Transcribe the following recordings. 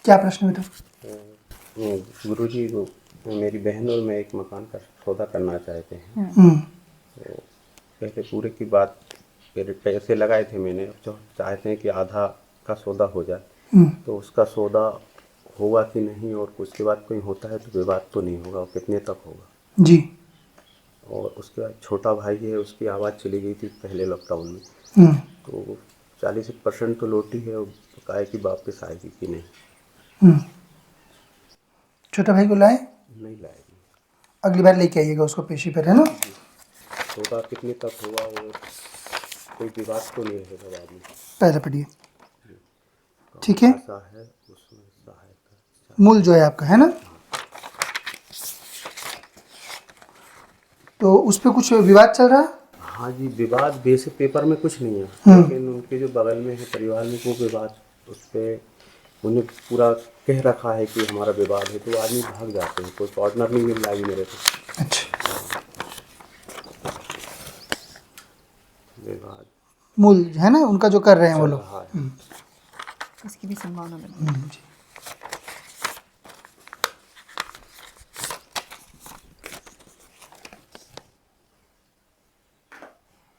क्या प्रश्न बेटा? गुरुजी, वो मेरी बहन और मैं एक मकान का सौदा करना चाहते हैं। तो पहले पूरे की बात, पहले पैसे लगाए थे मैंने, अब जो चाहते हैं कि आधा का सौदा हो जाए, तो उसका सौदा होगा कि नहीं, और उसके बाद कोई होता है तो विवाद तो नहीं होगा, और कितने तक होगा? जी। और उसके बाद छोटा भाई है, उसकी आवाज़ चली गई थी पहले लॉकडाउन में, तो 40% तो लौटी है, और बकाया की वापस आएगी कि नहीं? छोटा भाई को लाए? नहीं लाएगी। अगली बार लेके आइएगा उसको पेशी पर, है ना? सौदा कितने तक होगा, और कोई विवाद तो नहीं रहेगा बाद में? पहले पढ़िए। ठीक है। आशा है उसमें सहायता। मूल जो है आपका, है ना? तो उस पर कुछ विवाद चल रहा है? हाँ जी, विवाद बेसिक पेपर में कुछ नहीं है, लेकिन उनके जो बगल में है परिवार में, वो विवाद उस पर उन्हें पूरा कह रखा है कि हमारा विवाद है, तो आदमी भाग जाते हैं, कोई पार्टनर नहीं मिल रहा है मेरे को। अच्छा। विवाद मूल है ना उनका जो कर रहे हैं वो चल लोग। रहा है। इसकी भी संभावना बनी। जी।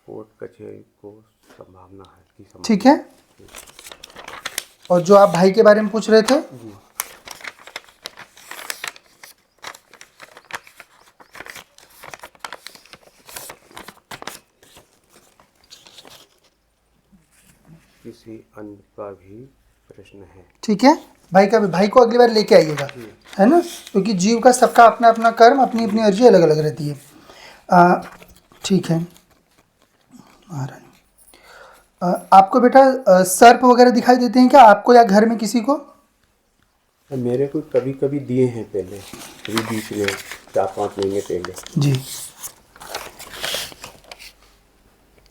कोर्ट कचहरी को संभावना है कि ठीक है। और जो आप भाई के बारे में पूछ रहे थे? जी, किसी अन्य का भी प्रश्न है? ठीक है। भाई को अगली बार लेके आइएगा, है ना? क्योंकि जीव का सबका अपना अपना कर्म, अपनी अपनी अर्जी अलग अलग रहती है। ठीक है। आपको बेटा सर्प वगैरह दिखाई देते हैं क्या आपको या घर में किसी को? मेरे को कभी कभी दिए हैं पहले, अभी बीच में 4-5 महीने पहले। जी।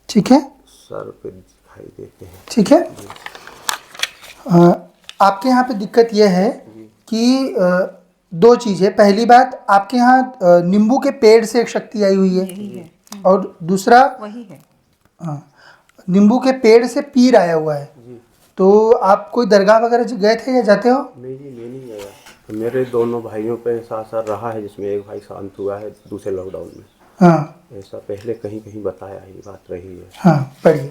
ठीक है। सर पे दिखाई देते हैं। ठीक है। आपके यहाँ पे दिक्कत यह है कि दो चीज़ है। पहली बात, आपके यहाँ नींबू के पेड़ से एक शक्ति आई हुई है, और दूसरा वही है। नींबू के पेड़ से पीर आया हुआ है। तो आप कोई दरगाह वगैरह गए थे या जाते हो? नहीं जी, मैं नहीं गया। मेरे दोनों भाइयों पे ऐसा असर रहा है, जिसमें एक भाई शांत हुआ है दूसरे लॉकडाउन में। हाँ ऐसा पहले कहीं कहीं बताया, ये बात रही है। हाँ, पढ़िए।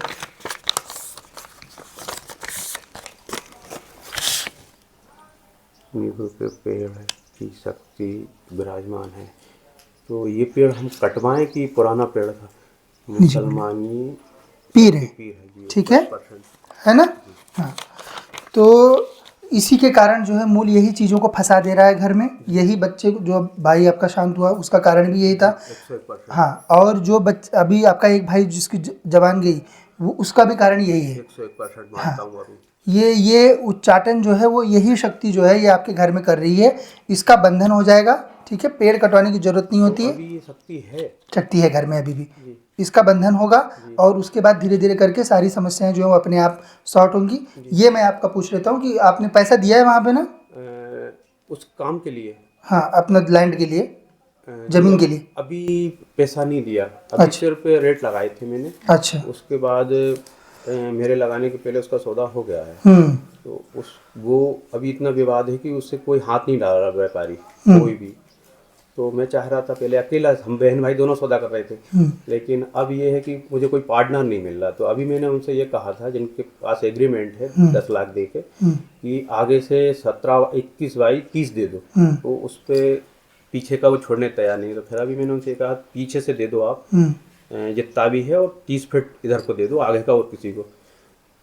नींबू के पेड़ की शक्ति विराजमान है। तो ये पेड़ हम कटवाएं कि पुराना पेड़ था? मुसलमानी पीर है। पीर है जी, ठीक है, 100%। है ना? हाँ। तो इसी के कारण जो है मूल यही चीज़ों को फंसा दे रहा है घर में। यही बच्चे को, जो भाई आपका शांत हुआ उसका कारण भी यही था। 101%। हाँ, और जो अभी आपका एक भाई जिसकी जबान गई, वो उसका भी कारण यही है। 101% मानता हूँ अभी। ये उच्चाटन जो है वो यही शक्ति जो है ये आपके घर में कर रही है। इसका बंधन हो जाएगा। ठीक है, पेड़ कटवाने की जरूरत नहीं होती तो है। अभी ये शक्ति है घर में अभी भी। जी। इसका बंधन होगा, और उसके बाद धीरे धीरे करके सारी समस्याएं जो है वो अपने आप सॉर्ट होंगी। ये मैं आपका पूछ लेता हूँ कि आपने पैसा दिया है वहाँ पे ना? उस काम के लिए? हाँ, अपना लैंड के लिए, जमीन के लिए। अभी पैसा नहीं दिया, अभी अच्छा। सिर्फ रेट लगाए थे मैंने। अच्छा। उसके बाद मेरे लगाने के पहले उसका सौदा हो गया है। तो वो अभी इतना विवाद है कि उससे कोई हाथ नहीं डाल रहा, व्यापारी कोई भी। तो मैं चाह रहा था, पहले अकेला हम बहन भाई दोनों सौदा कर रहे थे, लेकिन अब ये है कि मुझे कोई पार्टनर नहीं मिल रहा। तो अभी मैंने उनसे ये कहा था, जिनके पास एग्रीमेंट है 10 लाख दे के, कि आगे से 17, 21 बाई 30 दे दो। तो उस पर पीछे का वो छोड़ने तैयार नहीं। तो फिर अभी मैंने उनसे कहा, पीछे से दे दो आप जितना भी है, और 30 फीट इधर को दे दो, आगे का और किसी को।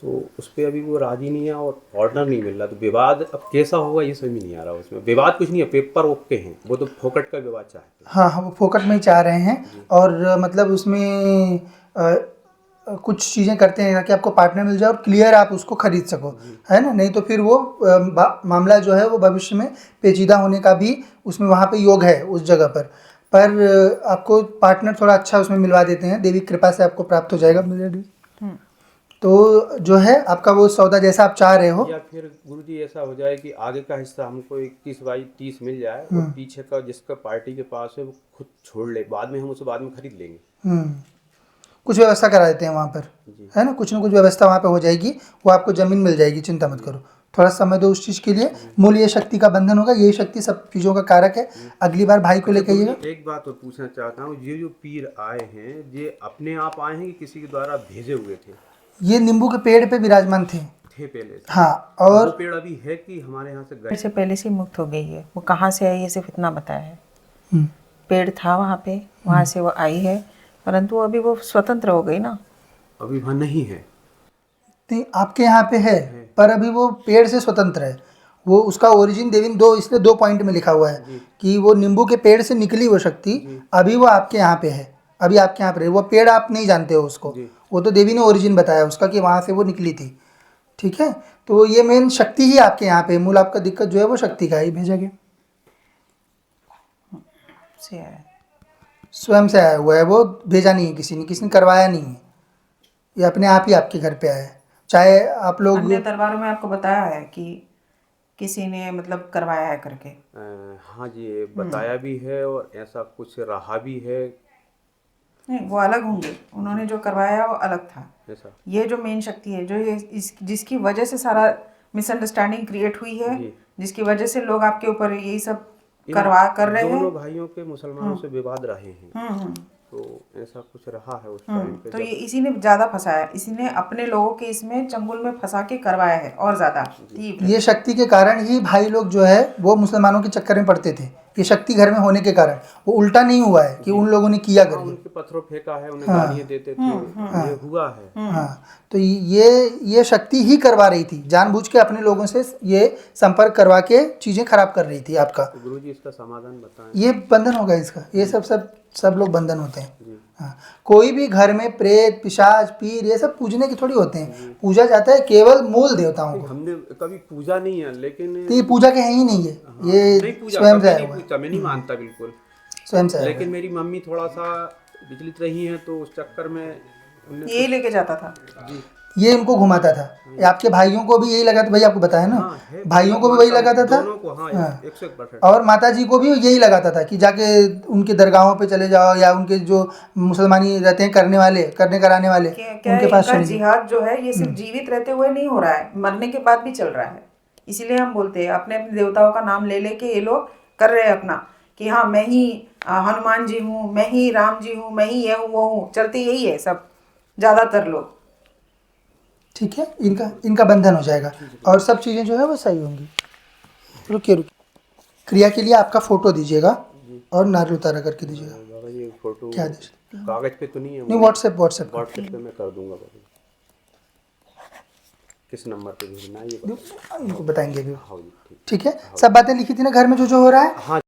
तो उस पर अभी वो राजी नहीं है, और पार्टनर नहीं मिल रहा। तो विवाद अब कैसा होगा ये समझ नहीं आ रहा। उसमें विवाद कुछ नहीं है, पेपर ओके हैं, वो तो फोकट का विवाद चाहते हैं। हाँ हाँ, वो फोकट में ही चाह रहे हैं। और मतलब उसमें कुछ चीज़ें करते हैं कि आपको पार्टनर मिल जाए और क्लियर आप उसको खरीद सको, है ना? नहीं तो फिर वो मामला जो है वो भविष्य में पेचीदा होने का भी उसमें वहाँ पे योग है उस जगह पर। आपको पार्टनर थोड़ा अच्छा उसमें मिलवा देते हैं, देवी कृपा से आपको प्राप्त हो जाएगा। तो जो है आपका वो सौदा जैसा आप चाह रहे हो। या फिर गुरुजी ऐसा हो जाए कि आगे का हिस्सा हमको 21 बाई 30 मिल जाए, और पीछे का जिसका पार्टी के पास है वो खुद छोड़ ले, बाद में हम उसे बाद में खरीद लेंगे। कुछ व्यवस्था करा देते हैं वहाँ पर, है ना? कुछ न कुछ व्यवस्था वहाँ पे हो जाएगी, वो आपको ज़मीन मिल जाएगी, चिंता मत करो। थोड़ा समय दो उस चीज़ के लिए। मूल ये शक्ति का बंधन होगा, यही शक्ति सब चीज़ों का कारक है। अगली बार भाई को लेके आइएगा। एक बात और पूछना चाहता हूँ, ये जो पीर आए हैं ये अपने आप आए हैं कि किसी के द्वारा भेजे हुए थे? ये नींबू के पेड़ पे विराजमान थे पहले से? हाँ। वो और पेड़ अभी है कि हमारे यहाँ से गए? पेड़ से पहले से ही मुक्त हो गई है। वो कहाँ से आई है सिर्फ इतना बताया है। हम्म, पेड़ था वहाँ पे, वहाँ से वो आई है, परंतु अभी वो स्वतंत्र हो गई ना। अभी वहाँ नहीं है? नहीं, आपके यहाँ पे है पर अभी वो पेड़ से स्वतंत्र है। वो उसका ओरिजिन देवी दो, इसलिए 2 पॉइंट में लिखा हुआ है कि वो नींबू के पेड़ से निकली वो शक्ति, अभी वो आपके यहाँ पे है, अभी आपके यहाँ पे है। वो पेड़ आप नहीं जानते हो उसको, वो तो देवी ने ओरिजिन बताया उसका कि वहाँ से वो निकली थी। ठीक है, तो ये मेन शक्ति ही आपके यहाँ पे है। मूल आपका दिक्कत जो है वो शक्ति का ही भेजा गया, से आया है। स्वयं से आया हुआ है वो, भेजा नहीं है किसी ने करवाया नहीं है। ये अपने आप ही आपके घर पे आया है। चाहे आप लोग अन्य दरबारों में आपको बताया है कि किसी ने मतलब करवाया है करके? हाँ जी, ये बताया भी है और ऐसा कुछ रहा भी है। नहीं, वो अलग होंगे, उन्होंने जो करवाया वो अलग था। ऐसा ये जो मेन शक्ति है, जो ये जिसकी वजह से सारा मिसअंडरस्टैंडिंग क्रिएट हुई है, जिसके वजह से लोग आपके ऊपर यही सब कर रहे हैं। दोनों भाइयों के मुसलमानों से विवाद रहे हैं, तो ऐसा कुछ रहा है उस टाइम पे। तो ये इसी ने ज़्यादा फंसाया, इसी ने अपने लोगों के इसमें चंगुल में फंसा के करवाया है और ज़्यादा तीव्र। ये शक्ति के कारण ही भाई लोग जो है वो मुसलमानों के चक्कर में पड़ते थे। ये शक्ति घर में होने के कारण वो उल्टा नहीं हुआ है कि उन लोगों ने किया करके। उनके पत्थरों फेंका है, उन्हें गालियाँ देते थे, ये हुआ है। हाँ, तो ये शक्ति ही करवा रही थी, जानबूझ के अपने लोगों से ये संपर्क करवा के चीज़ें खराब कर रही थी आपका। तो गुरुजी इसका समाधान बताएं। ये बंधन होगा इसका, ये सब लोग बंधन होते हैं। हाँ, कोई भी घर में प्रेत पिशाच पीर ये सब पूजने के थोड़ी होते हैं। पूजा जाता है केवल मूल देवताओं को। हमने कभी पूजा नहीं है, लेकिन तो ये पूजा के है ही नहीं है, ये नहीं पूजा, स्वयं से कभी आया नहीं हुआ है, पूछा, मैं नहीं मानता बिल्कुल। स्वयं से आया हुआ लेकिन मेरी मम्मी थोड़ा सा विचलित रही हैं, तो उस चक्कर में उन्हें यही लेके जाता था। जी है। ये इनको घुमाता था। ये आपके भाइयों को भी यही लगा था, भाई आपको बताया ना, है, भाइयों को भी वही लगाता था। दोनों को। हाँ, 101%। और माता जी को भी यही लगाता था कि जाके उनके दरगाहों पे चले जाओ, या उनके जो मुसलमानी रहते हैं करने कराने वाले क्या उनके पास इनका चले जाओ। जिहाद जो है ये सिर्फ जीवित रहते हुए नहीं हो रहा है, मरने के बाद भी चल रहा है। इसीलिए हम बोलते हैं अपने अपने देवताओं का नाम ले लेके ये लोग कर रहे हैं अपना कि हाँ मैं ही हनुमान जी हूँ, मैं ही राम जी हूँ, मैं ही ये हूँ वो हूँ, चलते यही है सब ज़्यादातर लोग। ठीक है, इनका बंधन हो जाएगा और सब चीज़ें जो है वो सही होंगी। रुकिए। क्रिया के लिए आपका फोटो दीजिएगा और नारियल उतारा करके दीजिएगा। बाबा ये फोटो क्या आदेश? कागज पे तो नहीं है? नहीं, व्हाट्सएप व्हाट्सएप पे मैं कर दूंगा बाबा। किस नंबर पे भेजना है ये इनको बताएंगे अभी। हाँ जी, ठीक। ठीक है, सब बातें लिखी थी ना घर में जो हो रहा है। हाँ